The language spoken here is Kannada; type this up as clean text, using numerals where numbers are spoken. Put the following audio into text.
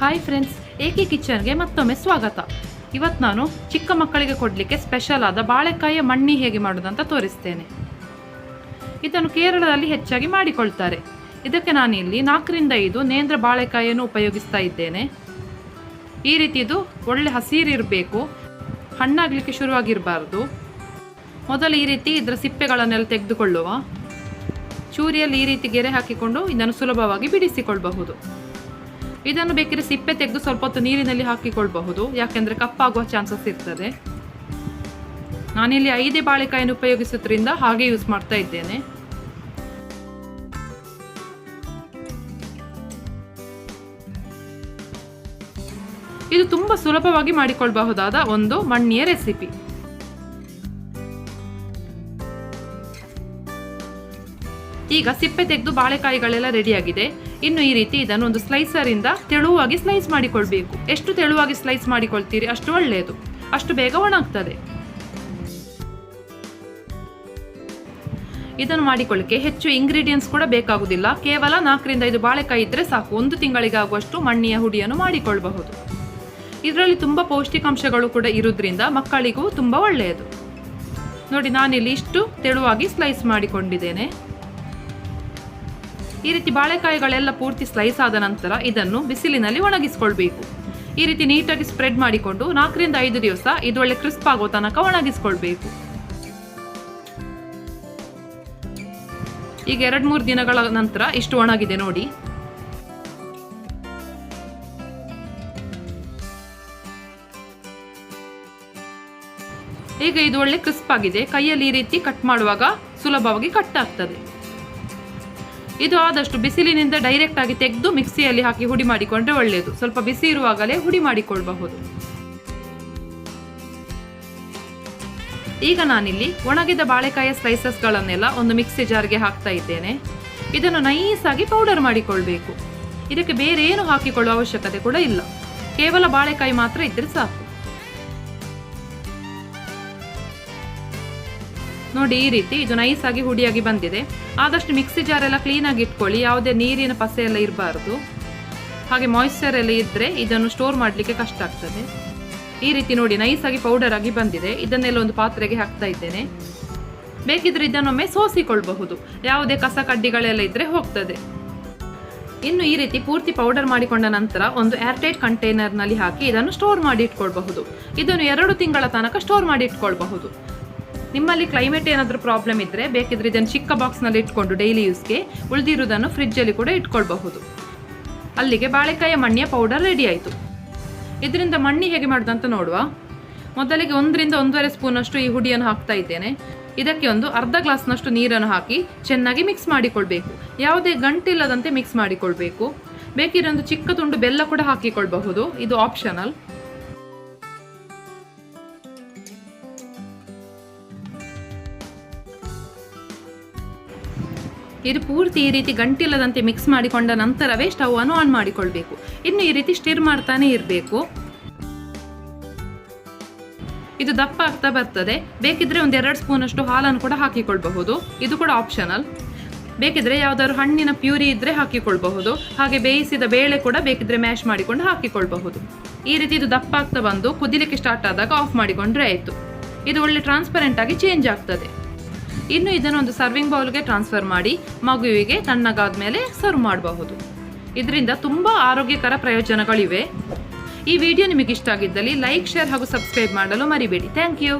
ಹಾಯ್ ಫ್ರೆಂಡ್ಸ್, ಏಕೆ ಕಿಚನ್ಗೆ ಮತ್ತೊಮ್ಮೆ ಸ್ವಾಗತ. ಇವತ್ತು ನಾನು ಚಿಕ್ಕ ಮಕ್ಕಳಿಗೆ ಕೊಡಲಿಕ್ಕೆ ಸ್ಪೆಷಲ್ ಆದ ಬಾಳೆಕಾಯಿಯ ಮಣ್ಣಿ ಹೇಗೆ ಮಾಡೋದಂತ ತೋರಿಸ್ತೇನೆ. ಇದನ್ನು ಕೇರಳದಲ್ಲಿ ಹೆಚ್ಚಾಗಿ ಮಾಡಿಕೊಳ್ತಾರೆ. ಇದಕ್ಕೆ ನಾನಿಲ್ಲಿ 4 ರಿಂದ 5 ನೇಂದ್ರ ಬಾಳೆಕಾಯಿಯನ್ನು ಉಪಯೋಗಿಸ್ತಾ ಇದ್ದೇನೆ. ಈ ರೀತಿ ಇದು ಒಳ್ಳೆ ಹಸಿರಿರಬೇಕು, ಹಣ್ಣಾಗಲಿಕ್ಕೆ ಶುರುವಾಗಿರಬಾರ್ದು. ಮೊದಲು ಈ ರೀತಿ ಇದರ ಸಿಪ್ಪೆಗಳನ್ನೆಲ್ಲ ತೆಗೆದುಕೊಳ್ಳುವ. ಚೂರಿಯಲ್ಲಿ ಈ ರೀತಿ ಗೆರೆ ಹಾಕಿಕೊಂಡು ಇದನ್ನು ಸುಲಭವಾಗಿ ಬಿಡಿಸಿಕೊಳ್ಳಬಹುದು. ಇದನ್ನು ಬೇಕಿದ್ರೆ ಸಿಪ್ಪೆ ತೆಗೆದು ಸ್ವಲ್ಪ ಹೊತ್ತು ನೀರಿನಲ್ಲಿ ಹಾಕಿಕೊಳ್ಳಬಹುದು, ಯಾಕೆಂದರೆ ಕಪ್ಪಾಗುವ ಚಾನ್ಸಸ್ ಇರ್ತದೆ. ನಾನಿಲ್ಲಿ 5 ಬಾಳೆಕಾಯಿಯನ್ನು ಉಪಯೋಗಿಸೋದ್ರಿಂದ ಹಾಗೆ ಯೂಸ್ ಮಾಡ್ತಾ ಇದ್ದೇನೆ. ಇದು ತುಂಬ ಸುಲಭವಾಗಿ ಮಾಡಿಕೊಳ್ಳಬಹುದಾದ ಒಂದು ಮಣ್ಣಿಯ ರೆಸಿಪಿ. ಈಗ ಸಿಪ್ಪೆ ತೆಗೆದು ಬಾಳೆಕಾಯಿಗಳೆಲ್ಲ ರೆಡಿಯಾಗಿದೆ. ಇನ್ನು ಈ ರೀತಿ ಇದನ್ನು ಒಂದು ಸ್ಲೈಸರಿಂದ ತೆಳುವಾಗಿ ಸ್ಲೈಸ್ ಮಾಡಿಕೊಳ್ಬೇಕು. ಎಷ್ಟು ತೆಳುವಾಗಿ ಸ್ಲೈಸ್ ಮಾಡಿಕೊಳ್ತೀರಿ ಅಷ್ಟು ಒಳ್ಳೆಯದು, ಅಷ್ಟು ಬೇಗ ಒಣಗ್ತದೆ. ಇದನ್ನು ಮಾಡಿಕೊಳ್ಳಿಕ್ಕೆ ಹೆಚ್ಚು ಇಂಗ್ರೀಡಿಯೆಂಟ್ಸ್ ಕೂಡ ಬೇಕಾಗುವುದಿಲ್ಲ. ಕೇವಲ 4 ರಿಂದ 5 ಬಾಳೆಕಾಯಿ ಇದ್ರೆ ಸಾಕು, 1 ತಿಂಗಳಿಗೆ ಆಗುವಷ್ಟು ಮಣ್ಣಿಯ ಹುಡಿಯನ್ನು ಮಾಡಿಕೊಳ್ಳಬಹುದು. ಇದರಲ್ಲಿ ತುಂಬ ಪೌಷ್ಟಿಕಾಂಶಗಳು ಕೂಡ ಇರುವುದರಿಂದ ಮಕ್ಕಳಿಗೂ ತುಂಬ ಒಳ್ಳೆಯದು. ನೋಡಿ, ನಾನಿಲ್ಲಿ ಇಷ್ಟು ತೆಳುವಾಗಿ ಸ್ಲೈಸ್ ಮಾಡಿಕೊಂಡಿದ್ದೇನೆ. ಈ ರೀತಿ ಬಾಳೆಕಾಯಿಗಳೆಲ್ಲ ಪೂರ್ತಿ ಸ್ಲೈಸ್ ಆದ ನಂತರ ಇದನ್ನು ಬಿಸಿಲಿನಲ್ಲಿ ಒಣಗಿಸ್ಕೊಳ್ಬೇಕು. ಈ ರೀತಿ ನೀಟಾಗಿ ಸ್ಪ್ರೆಡ್ ಮಾಡಿಕೊಂಡು 4 ರಿಂದ 5 ದಿವಸ ಇದು ಒಳ್ಳೆ ಕ್ರಿಸ್ಪ್ ಆಗೋ ತನಕ ಒಣಗಿಸ್ಕೊಳ್ಬೇಕು. ಈಗ 2-3 ದಿನಗಳ ನಂತರ ಇಷ್ಟು ಒಣಗಿದೆ ನೋಡಿ. ಈಗ ಇದು ಒಳ್ಳೆ ಕ್ರಿಸ್ಪ್ ಆಗಿದೆ. ಕೈಯಲ್ಲಿ ಈ ರೀತಿ ಕಟ್ ಮಾಡುವಾಗ ಸುಲಭವಾಗಿ ಕಟ್ ಆಗ್ತದೆ. ಇದು ಆದಷ್ಟು ಬಿಸಿಲಿನಿಂದ ಡೈರೆಕ್ಟ್ ಆಗಿ ತೆಗೆದು ಮಿಕ್ಸಿಯಲ್ಲಿ ಹಾಕಿ ಹುಡಿ ಮಾಡಿಕೊಂಡ್ರೆ ಒಳ್ಳೆಯದು. ಸ್ವಲ್ಪ ಬಿಸಿ ಇರುವಾಗಲೇ ಹುಡಿ ಮಾಡಿಕೊಳ್ಳಬಹುದು. ಈಗ ನಾನಿಲ್ಲಿ ಒಣಗಿದ ಬಾಳೆಕಾಯಿಯ ಸ್ಲೈಸಸ್ಗಳನ್ನೆಲ್ಲ ಒಂದು ಮಿಕ್ಸಿ ಜಾರ್ಗೆ ಹಾಕ್ತಾ ಇದ್ದೇನೆ. ಇದನ್ನು ನೈಸಾಗಿ ಪೌಡರ್ ಮಾಡಿಕೊಳ್ಬೇಕು. ಇದಕ್ಕೆ ಬೇರೆ ಏನು ಹಾಕಿಕೊಳ್ಳುವ ಅವಶ್ಯಕತೆ ಕೂಡ ಇಲ್ಲ, ಕೇವಲ ಬಾಳೆಕಾಯಿ ಮಾತ್ರ ಇದ್ರೆ ಸಾಕು. ನೋಡಿ, ಈ ರೀತಿ ಇದು ನೈಸ್ ಆಗಿ ಹುಡಿಯಾಗಿ ಬಂದಿದೆ. ಆದಷ್ಟು ಮಿಕ್ಸಿ ಜಾರ್ ಎಲ್ಲ ಕ್ಲೀನಾಗಿ ಇಟ್ಕೊಳ್ಳಿ, ಯಾವುದೇ ನೀರಿನ ಪಸೆ ಎಲ್ಲ ಇರಬಾರ್ದು. ಹಾಗೆ ಮಾಯಿಶ್ಚರ್ ಎಲ್ಲ ಇದ್ದರೆ ಇದನ್ನು ಸ್ಟೋರ್ ಮಾಡಲಿಕ್ಕೆ ಕಷ್ಟ ಆಗ್ತದೆ. ಈ ರೀತಿ ನೋಡಿ, ನೈಸ್ ಆಗಿ ಪೌಡರ್ ಆಗಿ ಬಂದಿದೆ. ಇದನ್ನೆಲ್ಲ ಒಂದು ಪಾತ್ರೆಗೆ ಹಾಕ್ತಾ ಇದ್ದೇನೆ. ಬೇಕಿದ್ರೆ ಇದನ್ನೊಮ್ಮೆ ಸೋಸಿಕೊಳ್ಬಹುದು, ಯಾವುದೇ ಕಸ ಕಡ್ಡಿಗಳೆಲ್ಲ ಇದ್ರೆ ಹೋಗ್ತದೆ. ಇನ್ನು ಈ ರೀತಿ ಪೂರ್ತಿ ಪೌಡರ್ ಮಾಡಿಕೊಂಡ ನಂತರ ಒಂದು ಏರ್ಟೈಟ್ ಕಂಟೈನರ್ನಲ್ಲಿ ಹಾಕಿ ಇದನ್ನು ಸ್ಟೋರ್ ಮಾಡಿ ಇಟ್ಕೊಳ್ಬಹುದು. ಇದನ್ನು 2 ತಿಂಗಳ ತನಕ ಸ್ಟೋರ್ ಮಾಡಿ ಇಟ್ಕೊಳ್ಬಹುದು. ನಿಮ್ಮಲ್ಲಿ ಕ್ಲೈಮೇಟ್ ಏನಾದರೂ ಪ್ರಾಬ್ಲಮ್ ಇದ್ದರೆ ಬೇಕಿದ್ರೆ ಇದನ್ನು ಚಿಕ್ಕ ಬಾಕ್ಸ್ನಲ್ಲಿ ಇಟ್ಕೊಂಡು ಡೈಲಿ ಯೂಸ್ಗೆ, ಉಳಿದಿರುವುದನ್ನು ಫ್ರಿಜ್ಜಲ್ಲಿ ಕೂಡ ಇಟ್ಕೊಳ್ಬಹುದು. ಅಲ್ಲಿಗೆ ಬಾಳೆಕಾಯಿಯ ಮಣ್ಣಿಯ ಪೌಡರ್ ರೆಡಿ ಆಯಿತು. ಇದರಿಂದ ಮಣ್ಣಿ ಹೇಗೆ ಮಾಡೋದಂತ ನೋಡುವ. ಮೊದಲಿಗೆ 1 ರಿಂದ 1.5 ಸ್ಪೂನಷ್ಟು ಈ ಹುಡಿಯನ್ನು ಹಾಕ್ತಾ ಇದ್ದೇನೆ. ಇದಕ್ಕೆ ಒಂದು ಅರ್ಧ ಗ್ಲಾಸ್ನಷ್ಟು ನೀರನ್ನು ಹಾಕಿ ಚೆನ್ನಾಗಿ ಮಿಕ್ಸ್ ಮಾಡಿಕೊಳ್ಬೇಕು. ಯಾವುದೇ ಗಂಟಿಲ್ಲದಂತೆ ಮಿಕ್ಸ್ ಮಾಡಿಕೊಳ್ಬೇಕು. ಬೇಕಿದ್ರೆ ಒಂದು ಚಿಕ್ಕ ತುಂಡು ಬೆಲ್ಲ ಕೂಡ ಹಾಕಿಕೊಳ್ಬಹುದು, ಇದು ಆಪ್ಷನಲ್. ಇದು ಪೂರ್ತಿ ಈ ರೀತಿ ಗಂಟಿಲ್ಲದಂತೆ ಮಿಕ್ಸ್ ಮಾಡಿಕೊಂಡ ನಂತರವೇ ಸ್ಟವ್ ಅನ್ನು ಆನ್ ಮಾಡಿಕೊಳ್ಬೇಕು. ಇನ್ನು ಈ ರೀತಿ ಸ್ಟಿರ್ ಮಾಡ್ತಾನೆ ಇರಬೇಕು. ಇದು ದಪ್ಪ ಆಗ್ತಾ ಬರ್ತದೆ. ಬೇಕಿದ್ರೆ 1-2 ಸ್ಪೂನಷ್ಟು ಹಾಲನ್ನು ಕೂಡ ಹಾಕಿಕೊಳ್ಬಹುದು, ಇದು ಕೂಡ ಆಪ್ಷನಲ್. ಬೇಕಿದ್ರೆ ಯಾವ್ದಾದ್ರು ಹಣ್ಣಿನ ಪ್ಯೂರಿ ಇದ್ರೆ ಹಾಕಿಕೊಳ್ಬಹುದು. ಹಾಗೆ ಬೇಯಿಸಿದ ಬೇಳೆ ಕೂಡ ಬೇಕಿದ್ರೆ ಮ್ಯಾಶ್ ಮಾಡಿಕೊಂಡು ಹಾಕಿಕೊಳ್ಬಹುದು. ಈ ರೀತಿ ಇದು ದಪ್ಪ ಆಗ್ತಾ ಬಂದು ಕುದಿಲಿಕ್ಕೆ ಸ್ಟಾರ್ಟ್ ಆದಾಗ ಆಫ್ ಮಾಡಿಕೊಂಡ್ರೆ ಆಯಿತು. ಇದು ಒಳ್ಳೆ ಟ್ರಾನ್ಸ್ಪರೆಂಟ್ ಆಗಿ ಚೇಂಜ್ ಆಗ್ತದೆ. ಇನ್ನು ಇದನ್ನು ಒಂದು ಸರ್ವಿಂಗ್ ಬೌಲ್ಗೆ ಟ್ರಾನ್ಸ್ಫರ್ ಮಾಡಿ ಮಗುವಿಗೆ ತಣ್ಣಗಾದ ಮೇಲೆ ಸರ್ವ್ ಮಾಡಬಹುದು. ಇದರಿಂದ ತುಂಬ ಆರೋಗ್ಯಕರ ಪ್ರಯೋಜನಗಳಿವೆ. ಈ ವಿಡಿಯೋ ನಿಮಗೆ ಇಷ್ಟ ಆಗಿದ್ದಲ್ಲಿ ಲೈಕ್, ಶೇರ್ ಹಾಗೂ ಸಬ್ಸ್ಕ್ರೈಬ್ ಮಾಡಲು ಮರಿಬೇಡಿ. Thank you.